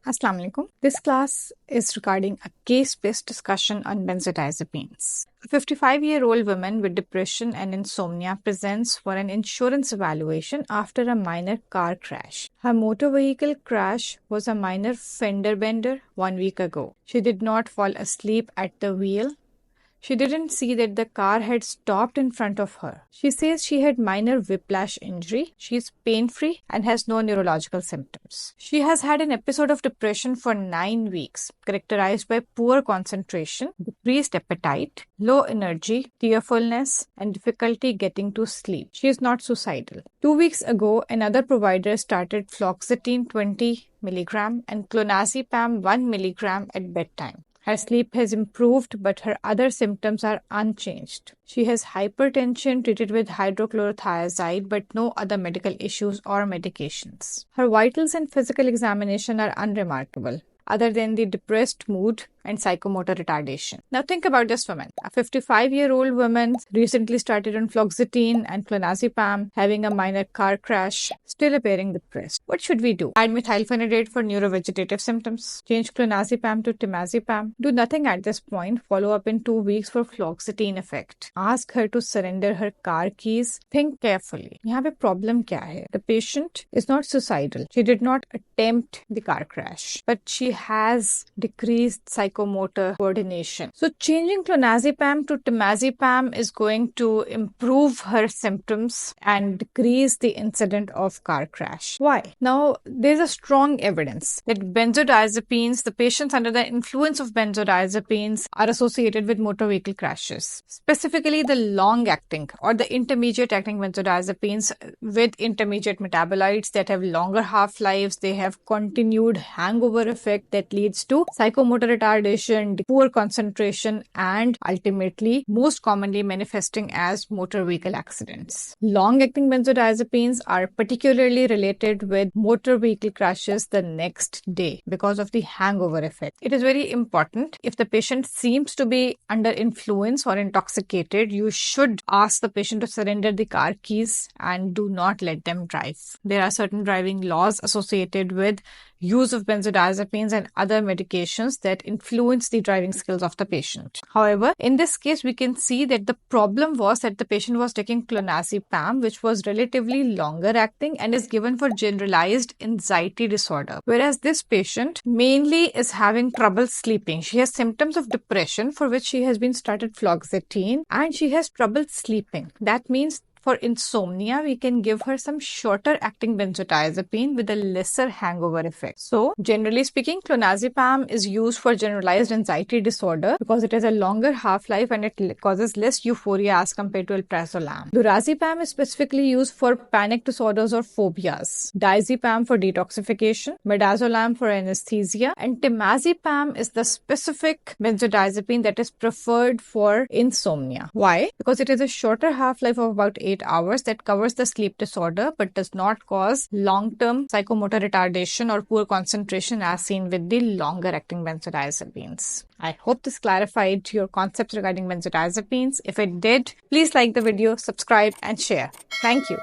Assalamu alaikum. This class is regarding a case-based discussion on benzodiazepines. A 55-year-old woman with depression and insomnia presents for an insurance evaluation after a minor car crash. Her motor vehicle crash was a minor fender bender 1 week ago. She did not fall asleep at the wheel. She didn't see that the car had stopped in front of her. She says she had minor whiplash injury. She is pain-free and has no neurological symptoms. She has had an episode of depression for 9 weeks, characterized by poor concentration, decreased appetite, low energy, tearfulness, and difficulty getting to sleep. She is not suicidal. 2 weeks ago, another provider started fluoxetine 20 mg and clonazepam 1 mg at bedtime. Her sleep has improved, but her other symptoms are unchanged. She has hypertension treated with hydrochlorothiazide, but no other medical issues or medications. Her vitals and physical examination are unremarkable, other than the depressed mood and psychomotor retardation. Now think about this woman. A 55-year-old woman recently started on fluoxetine and clonazepam, having a minor car crash, still appearing depressed. What should we do? Add methylphenidate for neurovegetative symptoms. Change clonazepam to temazepam. Do nothing at this point. Follow up in 2 weeks for fluoxetine effect. Ask her to surrender her car keys. Think carefully. यहाँ पे problem क्या है? The patient is not suicidal. She did not attempt the car crash, but she has decreased psychomotor coordination. So changing clonazepam to temazepam is going to improve her symptoms and decrease the incident of car crash. Why? Now, there's a strong evidence that benzodiazepines, the patients under the influence of benzodiazepines are associated with motor vehicle crashes. Specifically, the long-acting or the intermediate-acting benzodiazepines with intermediate metabolites that have longer half-lives, they have continued hangover effect that leads to psychomotor retardation, poor concentration, and ultimately, most commonly manifesting as motor vehicle accidents. Long-acting benzodiazepines are particularly related with motor vehicle crashes the next day because of the hangover effect. It is very important. If the patient seems to be under influence or intoxicated, you should ask the patient to surrender the car keys and do not let them drive. There are certain driving laws associated with use of benzodiazepines and other medications that influence the driving skills of the patient. However, in this case, we can see that the problem was that the patient was taking clonazepam, which was relatively longer acting and is given for generalized anxiety disorder. Whereas this patient mainly is having trouble sleeping. She has symptoms of depression for which she has been started fluoxetine and she has trouble sleeping. That means for insomnia, we can give her some shorter acting benzodiazepine with a lesser hangover effect. So, generally speaking, clonazepam is used for generalized anxiety disorder because it has a longer half-life and it causes less euphoria as compared to alprazolam. Lorazepam is specifically used for panic disorders or phobias. Diazepam for detoxification, midazolam for anesthesia, and temazepam is the specific benzodiazepine that is preferred for insomnia. Why? Because it has a shorter half-life of about 8 hours that covers the sleep disorder but does not cause long-term psychomotor retardation or poor concentration as seen with the longer-acting benzodiazepines. I hope this clarified your concepts regarding benzodiazepines. If it did, please like the video, subscribe and share. Thank you.